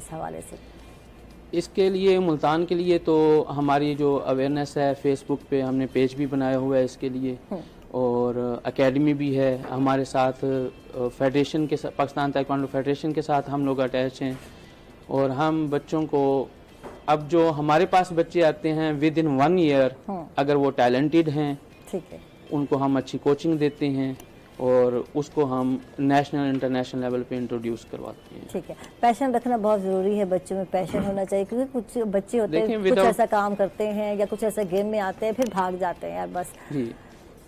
اس حوالے سے؟ اس کے لیے ملتان کے لیے تو ہماری جو اویئرنیس ہے فیس بک پہ ہم نے پیج بھی بنایا ہوا ہے اس کے لیے، اور اکیڈمی بھی ہے ہمارے ساتھ، فیڈریشن کے پاکستان تائیکوانڈو فیڈریشن کے ساتھ ہم لوگ اٹیچ ہیں، اور ہم بچوں کو اب جو ہمارے پاس بچے آتے ہیں ود ان 1 ایئر اگر وہ ٹیلنٹڈ ہیں ٹھیک ہے، ان کو ہم اچھی کوچنگ دیتے ہیں اور اس کو ہم نیشنل انٹرنیشنل لیول پہ انٹروڈیوس کرواتے ہیں. ٹھیک ہے. پیشن رکھنا بہت ضروری ہے، بچوں میں پیشن ہونا چاہیے، کیونکہ کچھ بچے ہوتے ہیں کچھ ایسا کام کرتے ہیں یا کچھ ایسا گیم میں آتے ہیں پھر بھاگ جاتے ہیں یار بس. جی،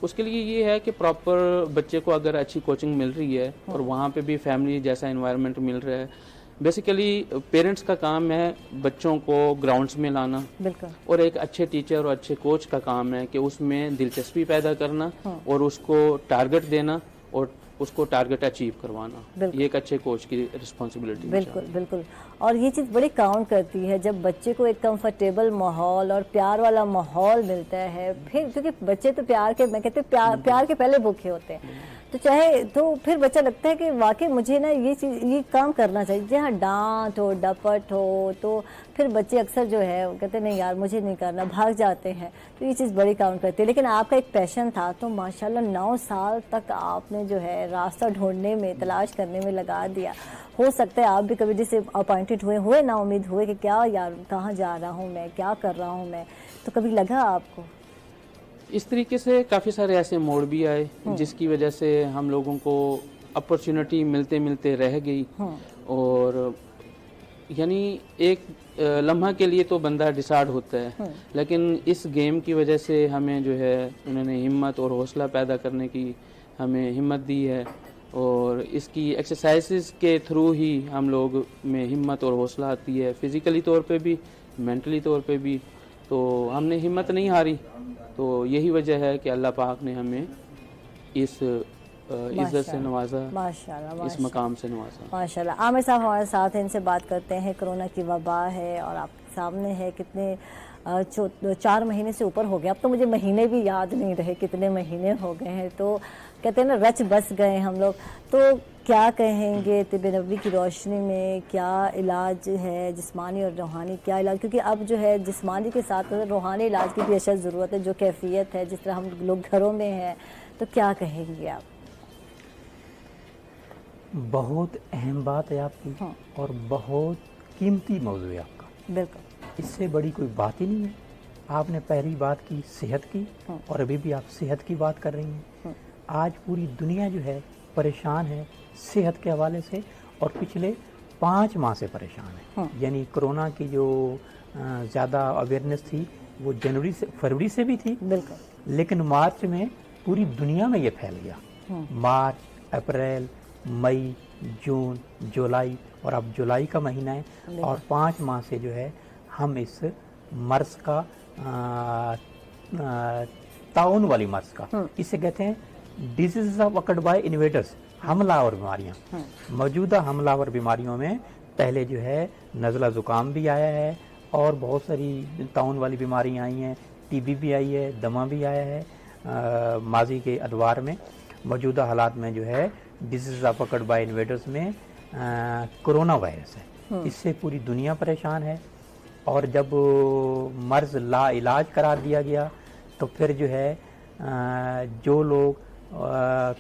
اس کے لیے یہ ہے کہ پراپر بچے کو اگر اچھی کوچنگ مل رہی ہے اور وہاں پہ بھی فیملی جیسا انوائرمنٹ مل رہا ہے، بیسیکلی پیرنٹس کا کام ہے بچوں کو گراؤنڈز میں لانا، بالکل، اور اور ایک اچھے ٹیچر اور اچھے کوچ کا کام ہے کہ اس میں دلچسپی پیدا کرنا اور اس کو ٹارگٹ دینا اور اس کو ٹارگٹ اچیو کروانا. یہ ایک اچھے کوچ کی رسپانسبلٹی ہے. بالکل بالکل. اور یہ چیز بڑی کاؤنٹ کرتی ہے جب بچے کو ایک کمفرٹیبل ماحول اور پیار والا ماحول ملتا ہے، پھر کیونکہ بچے تو پیار کے، میں کہتے ہیں پیار کے پہلے بھوکے ہوتے ہیں، تو چاہے تو پھر بچہ لگتا ہے کہ واقعی مجھے نا یہ چیز، یہ کام کرنا چاہیے. جہاں ڈانٹ ہو ڈپٹ ہو تو پھر بچے اکثر جو ہے وہ کہتے ہیں نہیں یار مجھے نہیں کرنا، بھاگ جاتے ہیں. تو یہ چیز بڑی کاؤنٹ کرتی ہے. لیکن آپ کا ایک پیشن تھا تو ماشاءاللہ 9 سال تک آپ نے جو ہے راستہ ڈھونڈنے میں، تلاش کرنے میں لگا دیا. ہو سکتا ہے آپ بھی کبھی جیسے اپوائنٹڈ ہوئے نا امید ہوئے کہ کیا یار کہاں جا رہا ہوں میں، کیا کر رہا ہوں میں، تو کبھی لگا آپ کو؟ اس طریقے سے کافی سارے ایسے موڑ بھی آئے جس کی وجہ سے ہم لوگوں کو اپرچونٹی ملتے ملتے رہ گئی، اور یعنی ایک لمحہ کے لیے تو بندہ ڈسارڈ ہوتا ہے، لیکن اس گیم کی وجہ سے ہمیں جو ہے انہوں نے ہمت اور حوصلہ پیدا کرنے کی ہمیں ہمت دی ہے، اور اس کی ایکسرسائزز کے تھرو ہی ہم لوگ میں ہمت اور حوصلہ آتی ہے، فزیکلی طور پہ بھی مینٹلی طور پہ بھی. تو ہم نے ہمت نہیں ہاری، تو یہی وجہ ہے کہ اللہ پاک نے ہمیں اس عزت سے نوازا، اس مقام سے نوازا. ماشاءاللہ. عامر صاحب ہمارے ساتھ ہیں، ان سے بات کرتے ہیں. کرونا کی وبا ہے اور آپ کے سامنے ہے، کتنے 4 مہینے سے اوپر ہو گئے، اب تو مجھے مہینے بھی یاد نہیں رہے کتنے مہینے ہو گئے ہیں. تو کہتے ہیں نا رچ بس گئے ہم لوگ. تو کیا کہیں گے طب نبوی کی روشنی میں کیا علاج ہے جسمانی اور روحانی، کیا علاج، کیونکہ اب جو ہے جسمانی کے ساتھ روحانی علاج کی بھی اشد ضرورت ہے، جو کیفیت ہے جس طرح ہم لوگ گھروں میں ہیں، تو کیا کہیں گے آپ؟ بہت اہم بات ہے آپ کی، اور بہت قیمتی موضوع ہے آپ کا. بالکل، اس سے بڑی کوئی بات ہی نہیں ہے. آپ نے پہلی بات کی صحت کی، اور ابھی بھی آپ صحت کی بات کر رہی ہیں. آج پوری دنیا جو ہے پریشان ہے صحت کے حوالے سے، اور پچھلے 5 ماہ سے پریشان ہے. یعنی کرونا کی جو زیادہ اویئرنیس تھی وہ فروری سے بھی تھی، لیکن مارچ میں پوری دنیا میں یہ پھیل گیا. مارچ، اپریل، مئی، جون، جولائی، اور اب جولائی کا مہینہ ہے، اور 5 ماہ سے جو ہے ہم اس مرض کا، تعاون والی مرض کا، اسے کہتے ہیں ڈیزیز اکرڈ بائی انویڈرز، حملہ آور بیماریاں. موجودہ حملہ آور بیماریوں میں پہلے جو ہے نزلہ زکام بھی آیا ہے، اور بہت ساری تعاون والی بیماریاں آئی ہیں، ٹی بی بھی آئی ہے، دمہ بھی آیا ہے ماضی کے ادوار میں. موجودہ حالات میں جو ہے ڈیزیز اکرڈ بائی انویڈرز میں کرونا وائرس ہے. اس سے پوری دنیا پریشان ہے، اور جب مرض لا علاج قرار دیا گیا تو پھر جو ہے جو لوگ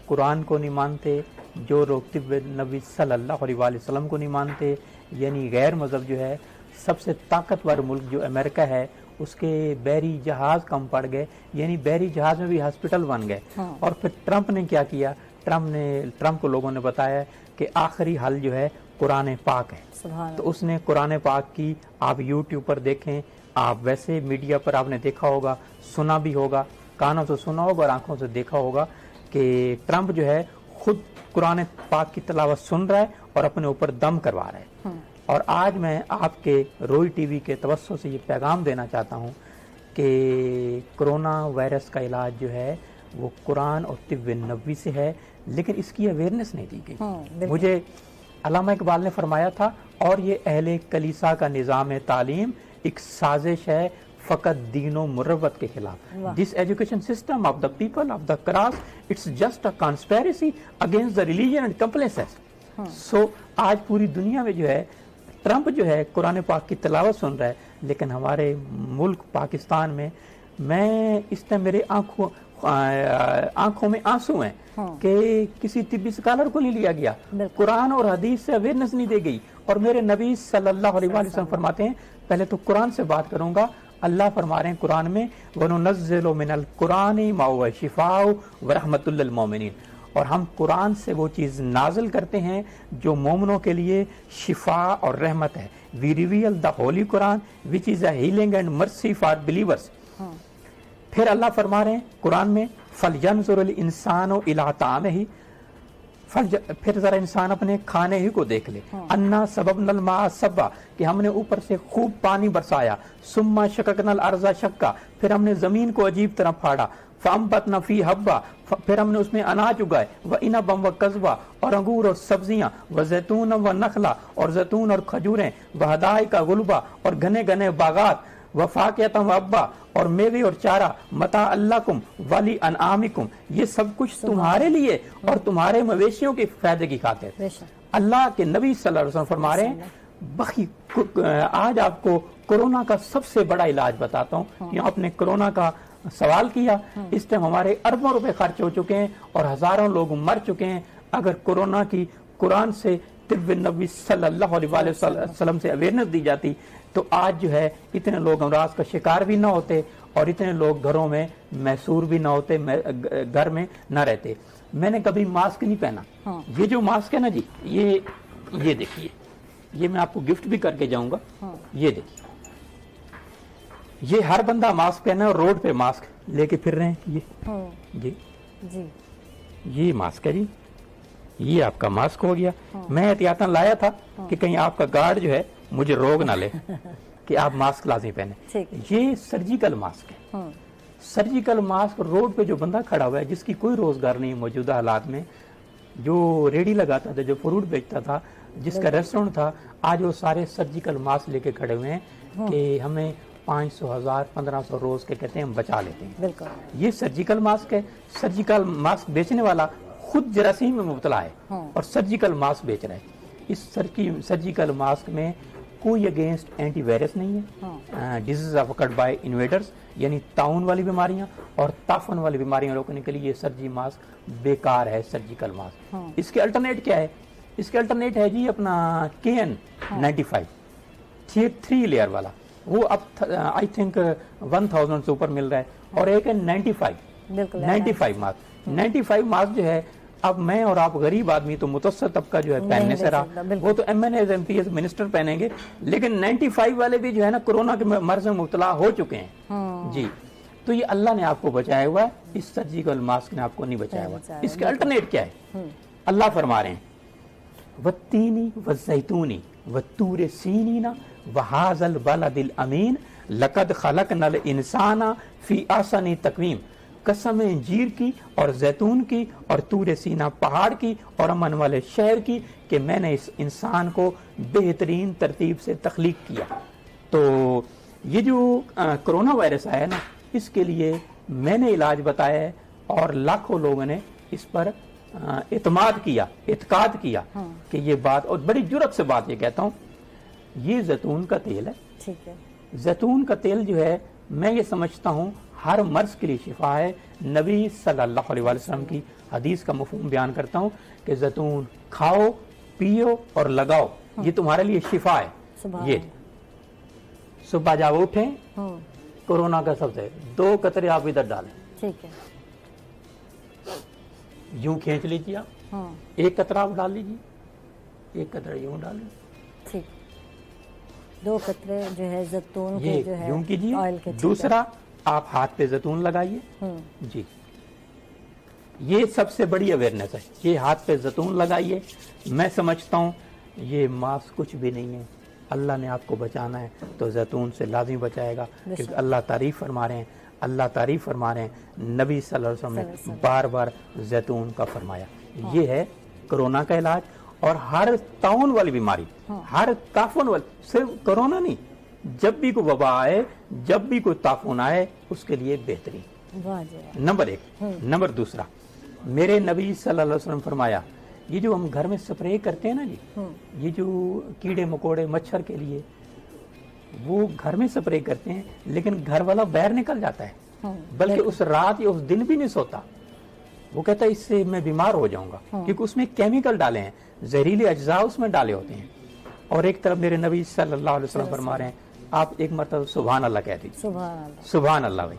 قرآن کو نہیں مانتے، جو لوگ طب نبی صلی اللہ علیہ وسلم کو نہیں مانتے، یعنی غیر مذہب جو ہے، سب سے طاقتور ملک جو امریکہ ہے اس کے بحری جہاز کم پڑ گئے، یعنی بحری جہاز میں بھی ہاسپٹل بن گئے. اور پھر ٹرمپ نے کیا کیا، ٹرمپ کو لوگوں نے بتایا کہ آخری حل جو ہے قرآن پاک ہے. تو اس نے قرآن پاک کی، آپ یوٹیوب پر دیکھیں، آپ ویسے میڈیا پر آپ نے دیکھا ہوگا، سنا بھی ہوگا، کانوں سے سنا ہوگا اور آنکھوں سے دیکھا ہوگا کہ ٹرمپ جو ہے خود قرآن پاک کی تلاوت سن رہا ہے اور اپنے اوپر دم کروا رہا ہے. اور آج میں آپ کے روئی ٹی وی کے توسط سے یہ پیغام دینا چاہتا ہوں کہ کرونا وائرس کا علاج جو ہے وہ قرآن اور طب نبوی سے ہے، لیکن اس کی اویئرنیس نہیں دی گئی. مجھے علامہ اقبال نے فرمایا تھا، اور یہ اہل کلیسا کا نظام تعلیم ایک سازش ہے فقط دین و مروت کے خلاف. This education system of the people of the cross, it's just a conspiracy against the religion and compliances. So آج پوری دنیا میں جو ہے ट्रंप जो है कुरान पाक की तिलावत सुन रहा है, लेकिन हमारे मुल्क पाकिस्तान में मैं इस टाइम मेरे आंखों में आंसू हैं कि किसी तिब्बी स्कॉलर को नहीं लिया गया, कुरान और हदीस से अवेयरनेस नहीं दी गई। और मेरे नबी सल्लल्लाहु अलैहि वसल्लम फरमाते हैं, पहले तो कुरान से बात करूंगा, अल्लाह फरमा रहे हैं कुरान में, वनुनज़्ज़िलु मिनल कुरानि मा हुवा शिफ़ाउ व रहमतुल लिल मोमिनीन, और हम कुरान से वो चीज़ नाजिल करते हैं जो मोमिनों के लिए शिफा और रहमत है। We reveal the holy Quran which is a healing and mercy for believers. फिर अल्लाह फरमा रहे हैं कुरान में, फलयंजुरुल इंसानु इला तामिही, फिर जरा इंसान अपने खाने ही को देख ले, अन्ना सबबनल मा सबा, कि हमने ऊपर से खूब पानी बरसाया, सुम्मा शककनल अर्ज़ा शक्का, फिर हमने जमीन को अजीब तरह फाड़ा, फअंबतना फी हब्बा, फिर हमने उसमें अनाज उगाए, व इनबम व कज़वा, और अंगूर और सब्जियां, व जैतून व नखला, और जैतून और खजूरें, व हदाइका गुलबा, और घने घने बागात, व फाकियतम व अब्बा, और मेवे और चारा, मता अल्लाकुम वली अनआमिकुम, ये सब कुछ तुम्हारे लिए और तुम्हारे मवेशियों के फायदे की खातिर। अल्लाह के नबी सल्लल्लाहु अलैहि वसल्लम फरमा रहे हैं, बाकी आज आपको कोरोना का सबसे बड़ा इलाज बताता हूँ। यहाँ आपने कोरोना का सवाल किया, इस टाइम हमारे अरबों रुपए खर्च हो चुके हैं और हजारों लोग मर चुके हैं। अगर कोरोना की कुरान से तिब्ब नबी सल्लल्लाहु अलैहि वसल्लम से अवेयरनेस दी जाती तो आज जो है इतने लोग अमराज का शिकार भी ना होते और इतने लोग घरों में मैसूर भी ना होते, घर में ना रहते। मैंने कभी मास्क नहीं पहना। ये जो मास्क है ना जी, ये देखिए, ये मैं आपको गिफ्ट भी करके जाऊंगा। ये देखिए, ये हर बंदा मास्क पहना और रोड पे मास्क लेके फिर रहे हैं। ये मास्क है जी, ये आपका मास्क हो गया। मैं एहतियातन लाया था कि कहीं आपका गार्ड जो है मुझे रोग ना ले कि आप मास्क लाजमी पहने। ये सर्जिकल मास्क है। सर्जिकल मास्क रोड पे जो बंदा खड़ा हुआ है जिसकी कोई रोजगार नहीं मौजूदा हालात में, जो रेडी लगाता था, जो फ्रूट बेचता था, जिसका रेस्टोरेंट था, आज वो सारे सर्जिकल मास्क लेके खड़े हुए हैं कि हमें 500, 1000, 1500 रोज के कहते हैं हम बचा लेते हैं। बिल्कुल। ये सर्जिकल मास्क है। सर्जिकल मास्क बेचने वाला खुद जरासीम में मुब्तला है और सर्जिकल मास्क बेच रहा है। इस सर्जिकल मास्क में कोई अगेंस्ट एंटीवायरस नहीं है। डिजीज ऑफर्ड बाय इन्वेडर्स, यानी ताउन वाली बीमारियां और ताफन वाली बीमारियां रोकने के लिए ये सर्जी मास्क बेकार है। सर्जिकल मास्क, इसके अल्टरनेट क्या है? इसके अल्टरनेट है जी अपना KN95 3 लेयर वाला, वो अब आई थिंक 1000 से ऊपर मिल रहा है। और एक है 95 मास्क। 95 मास्क जो है, अब मैं और आप गरीब आदमी तो मुतवस्सित तबका जो है पहनने से रहा, वो तो MNAs MPs मिनिस्टर पहनेंगे, लेकिन 95 वाले भी जो है ना कोरोना के मर्ज में मुब्तला हो चुके हैं जी। तो ये अल्लाह ने आपको बचाया हुआ है, इस सर्जिकल मास्क ने आपको नहीं बचाया हुआ। इसके अल्टरनेट क्या है? अल्लाह फरमा रहे हैं, वत्तीनी वज़ैतूनी वत्तूरे सीनीना वहाज़ल बलदिल अमीन लक़द ख़लक़नल इंसाना फ़ी अहसनी तक़वीम, कसम अंजीर की और जैतून की और तूरे सीना पहाड़ की और अमन वाले शहर की कि मैंने इस इंसान को बेहतरीन तरतीब से तख्लीक किया। तो ये जो कोरोना वायरस आया ना, इसके लिए मैंने इलाज बताया है और लाखों लोगों ने इस पर इत्माद किया, इत्काद किया कि ये बात, और बड़ी जुर्रत से बात ये कहता हूँ, ये जैतून का तेल है। ठीक है। जैतून का तेल जो है, मैं ये समझता हूँ हर मर्ज के लिए शिफा है। नबी सल्लल्लाहु अलैहि वसल्लम की हदीस का मफहूम बयान करता हूँ कि जैतून खाओ, पियो और लगाओ, ये तुम्हारे लिए शिफा है। ये सुबह जब उठे, कोरोना का सबसे 2 कतरे आप इधर डालें। ठीक है। यूं खींच लीजिए आप, 1 कतरा आप डाल लीजिए, 1 कतरा यूं डालें। ठीक। 2 कतरे जो है जैतून के जो है यूं कीजिए। ऑयल के। दूसरा, आप हाथ पे जैतून लगाइए जी, ये सबसे बड़ी अवेयरनेस है। ये हाथ पे जैतून लगाइए। मैं समझता हूँ ये मास्क कुछ भी नहीं है। अल्लाह ने आपको बचाना है तो जैतून से लाजिम बचाएगा, क्योंकि अल्लाह तारीफ फरमा रहे हैं, अल्लाह तारीफ फरमा रहे हैं। नबी सल्लल्लाहु अलैहि वसल्लम ने बार बार जैतून का फरमाया। ये है कोरोना का इलाज। और हर ताउन वाली बीमारी, हर ताफुन वाली, सिर्फ कोरोना नहीं, जब भी कोई वबा आए, जब भी कोई ताफून आए, उसके लिए बेहतरीन। नंबर 1। नंबर दूसरा, मेरे नबी सल्लल्लाहु अलैहि वसल्लम फरमाया ये जो हम घर में स्प्रे करते हैं ना जी, ये जो कीड़े मकोड़े मच्छर के लिए वो घर में स्प्रे करते हैं, लेकिन घर वाला बाहर निकल जाता है, बल्कि उस रात या उस दिन भी नहीं सोता। वो कहता है इससे मैं बीमार हो जाऊंगा, क्योंकि उसमें केमिकल डाले हैं, जहरीले अज्जा उसमें डाले होते हैं। और एक तरफ मेरे नबी सल्लल्लाहु अलैहि वसल्लम फरमा रहे हैं, आप एक मरतबा सुभान अल्लाह कह दीजिए, सुभान अल्लाह। भाई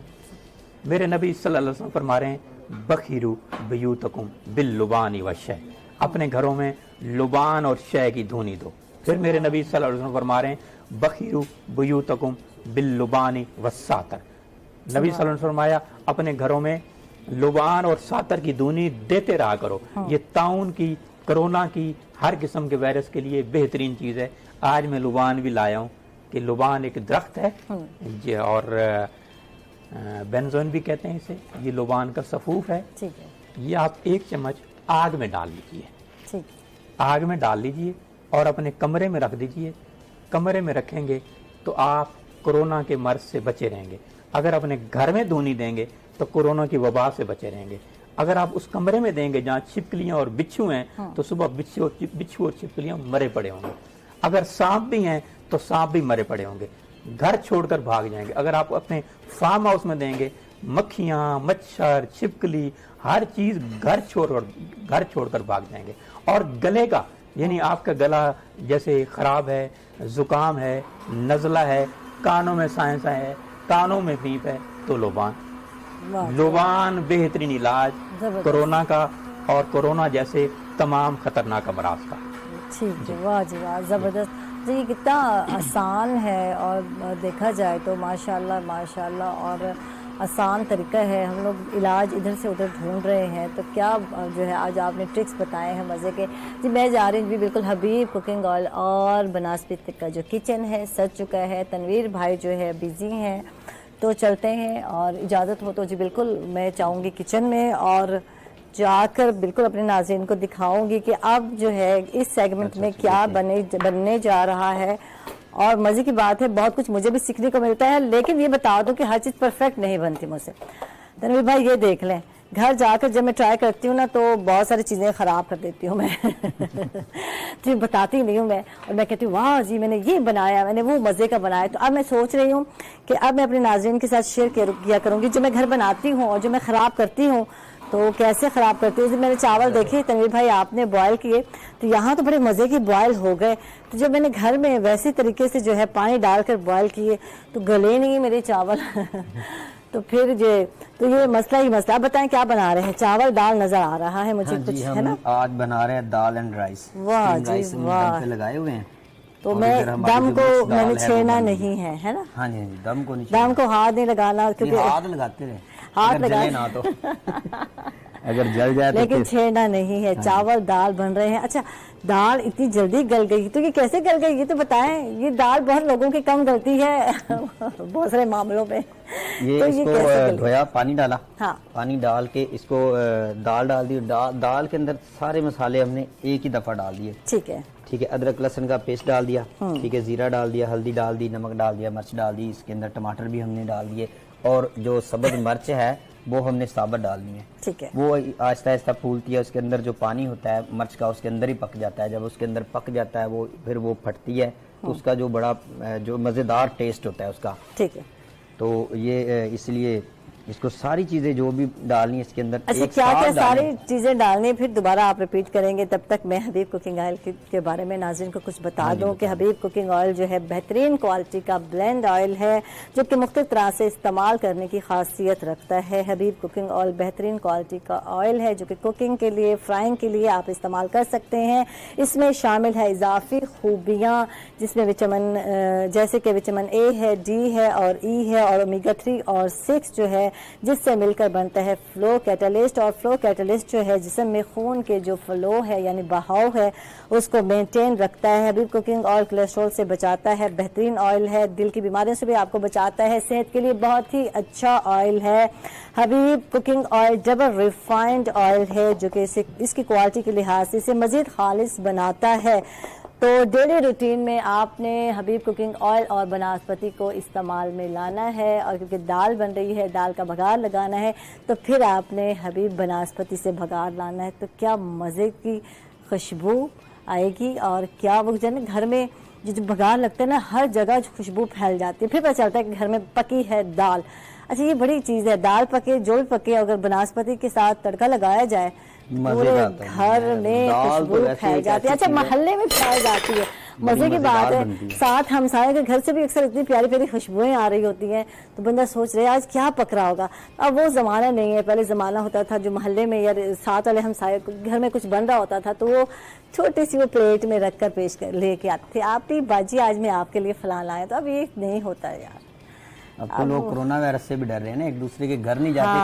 मेरे नबी सल्लल्लाहु अलैहि वसल्लम फरमा रहे हैं, बखीरू बयूतकुम बिल लुबानी व शय, अपने घरों में लुबान और शय की धुनी दो। फिर मेरे नबी सल्लल्लाहु अलैहि वसल्लम फरमा रहे हैं, बखीरू बयूतकुम बिल लुबानी व सातर, नबी सल्लल्लाहु अलैहि वसल्लम फरमाया अपने घरों में लुबान और सातर की धुनी देते रहा करो। ये ताउन की, कोरोना की, हर किस्म के वायरस के लिए बेहतरीन चीज है। आज मैं लुबान भी लाया हूँ कि लुबान एक दरख्त है और बेंजोन भी कहते हैं इसे, ये लुबान का सफूफ है। ये आप एक चम्मच आग में डाल लीजिए, आग में डाल लीजिए और अपने कमरे में रख दीजिए। कमरे में रखेंगे तो आप कोरोना के मर्ज से बचे रहेंगे। अगर अपने घर में धुनी देंगे तो कोरोना की वबा से बचे रहेंगे। अगर आप उस कमरे में देंगे जहाँ छिपकलियां और बिच्छू हैं तो सुबह बिच्छू और छिपकलियां मरे पड़े होंगे। अगर सांप भी हैं तो सांप भी मरे पड़े होंगे, घर छोड़कर भाग जाएंगे। अगर आप अपने फार्म हाउस में देंगे, मक्खियां, मच्छर, छिपकली, हर चीज घर छोड़कर भाग जाएंगे। और गले का, यानी आपका गला जैसे खराब है, जुकाम है, नजला है, कानों में सांसा है, कानों में पीप है, तो लुबान बेहतरीन इलाज कोरोना का और कोरोना जैसे तमाम खतरनाक अमराज का। ठीक है, वाह जी वाह, जबरदस्त जी। ये कितना आसान है और देखा जाए तो माशाल्लाह माशाल्लाह, और आसान तरीका है। हम लोग इलाज इधर से उधर ढूंढ रहे हैं, तो क्या जो है आज आपने ट्रिक्स बताए हैं मज़े के जी। मैं जा रही हूँ बिल्कुल हबीब कुकिंग ऑयल और बनास्पति का जो किचन है सज चुका है। तनवीर भाई जो है बिज़ी हैं, तो चलते हैं और इजाज़त हो तो जी बिल्कुल मैं चाहूँगी किचन में और जाकर बिल्कुल अपने नाज़रीन को दिखाऊंगी कि अब जो है इस सेगमेंट में क्या बनने जा रहा है। और मज़े की बात है, बहुत कुछ मुझे भी सीखने को मिलता है, लेकिन ये बता दो कि हर चीज़ परफेक्ट नहीं बनती मुझसे। तनवीर भाई ये देख लें, घर जाकर जब मैं ट्राई करती हूँ ना तो बहुत सारी चीज़ें ख़राब कर देती हूँ मैं तो बताती नहीं हूँ मैं, और मैं कहती हूँ वाह जी मैंने ये बनाया, मैंने वो मज़े का बनाया। तो अब मैं सोच रही हूँ कि अब मैं अपने नाज़रीन के साथ शेयर किया करूँगी जो मैं घर बनाती हूँ और जो मैं ख़राब करती हूँ तो कैसे ख़राब करती हूँ। मैंने चावल देखे तनवीर भाई आपने बॉयल किए, तो यहाँ तो बड़े मज़े की बॉयल हो गए। तो जब मैंने घर में वैसे तरीके से जो है पानी डालकर बॉयल किए तो गले नहीं मेरे चावल तो फिर ये मसला ही मसला। आप बताएं क्या बना रहे हैं? चावल दाल नजर आ रहा है मुझे कुछ, है ना? आज बना रहे हैं दाल एंड राइस। वाह जी वाह, लगाए हुए हैं। तो मैं दम को मैंने छेड़ना नहीं है ना? हाँ जी, दम को नहीं, दम को हाथ नहीं लगाना, क्योंकि हाथ लगाते रहे, हाथ लगाए ना तो अगर जल जाए तो लेकिन छेड़ना नहीं है। चावल दाल बन रहे हैं। अच्छा, दाल इतनी जल्दी गल गई तो ये कैसे गल गई ये तो बताएं। ये दाल बहुत लोगों की कम गलती है बहुत सारे मामलों में। ये तो इसको धोया, पानी डाला, हाँ, पानी डाल के इसको दाल डाल दी। दाल के अंदर सारे मसाले हमने एक ही दफा डाल दिए। ठीक है, ठीक है। अदरक लहसुन का पेस्ट डाल दिया, ठीक है, जीरा डाल दिया, हल्दी डाल दी, नमक डाल दिया, मिर्च डाल दी, इसके अंदर टमाटर भी हमने डाल दिए, और जो सब्ज मिर्च है वो हमने साबुत डालनी है। ठीक है। वो आहिस्ता आहिस्ता फूलती है, उसके अंदर जो पानी होता है मिर्च का उसके अंदर ही पक जाता है। जब उसके अंदर पक जाता है वो फिर वो फटती है, तो उसका जो बड़ा जो मज़ेदार टेस्ट होता है उसका। ठीक है। तो ये इसलिए इसको सारी चीजें जो भी डालनी है इसके अंदर। अच्छा, क्या क्या सारी चीजें डालनी फिर दोबारा आप रिपीट करेंगे? तब तक मैं हबीब कुकिंग ऑयल के बारे में नाज़रीन को कुछ बता दूं कि हबीब कुकिंग ऑयल जो है बेहतरीन क्वालिटी का ब्लेंड ऑयल है जो कि मुख्तलिफ तरह से इस्तेमाल करने की खासियत रखता है। हबीब कुकिंग ऑयल बेहतरीन क्वालिटी का ऑयल है जो कि कुकिंग के लिए, फ्राइंग के लिए आप इस्तेमाल कर सकते हैं। इसमें शामिल है इजाफी खूबियाँ जिसमें विटामिन जैसे कि विटामिन ए है, डी है और ई है और ओमेगा 3 और 6 जो है जिससे मिलकर बनता है फ्लो कैटलिस्ट। और फ्लो कैटलिस्ट जो है जिस्म में खून के जो फ्लो है यानी बहाव है उसको मेंटेन रखता है। हबीब कुकिंग ऑयल कोलेस्ट्रॉल से बचाता है, बेहतरीन ऑयल है, दिल की बीमारियों से भी आपको बचाता है, सेहत के लिए बहुत ही अच्छा ऑयल है। Habib cooking oil double refined oil है जो कि इसकी क्वालिटी के लिहाज से इसे मजीद खालिस बनाता है। तो डेली रूटीन में आपने हबीब कुकिंग ऑयल और बनास्पति को इस्तेमाल में लाना है, और क्योंकि दाल बन रही है, दाल का बघार लगाना है, तो फिर आपने हबीब बनास्पति से बघार लाना है। तो क्या मज़े की खुशबू आएगी और क्या वो जो है ना घर में जो बघार लगता है ना, हर जगह जो खुशबू फैल जाती है। फिर पता चलता है कि घर में पकी है दाल। अच्छा ये बड़ी चीज़ है, दाल पके जो भी पके, अगर बनास्पति के साथ तड़का लगाया जाए पूरे घर में खुशबू फैल जाती है। अच्छा मोहल्ले में फैल जाती है, मजे की बात है। साथ हमसाये के घर से भी अक्सर इतनी प्यारी प्यारी खुशबुएं आ रही होती हैं, तो बंदा सोच रहा है आज क्या पक रहा होगा। अब वो ज़माना नहीं है, पहले ज़माना होता था जो मोहल्ले में या साथ वाले हमसाये घर में कुछ बन रहा होता था तो वो छोटी सी वो प्लेट में रख कर पेश कर लेके आते थे, आपकी बाजी आज मैं आपके लिए फलां लाया। तो अब ये नहीं होता है यार, अब तो लोग कोरोना वायरस से भी डर रहे हैं ना, एक दूसरे के घर नहीं जाते।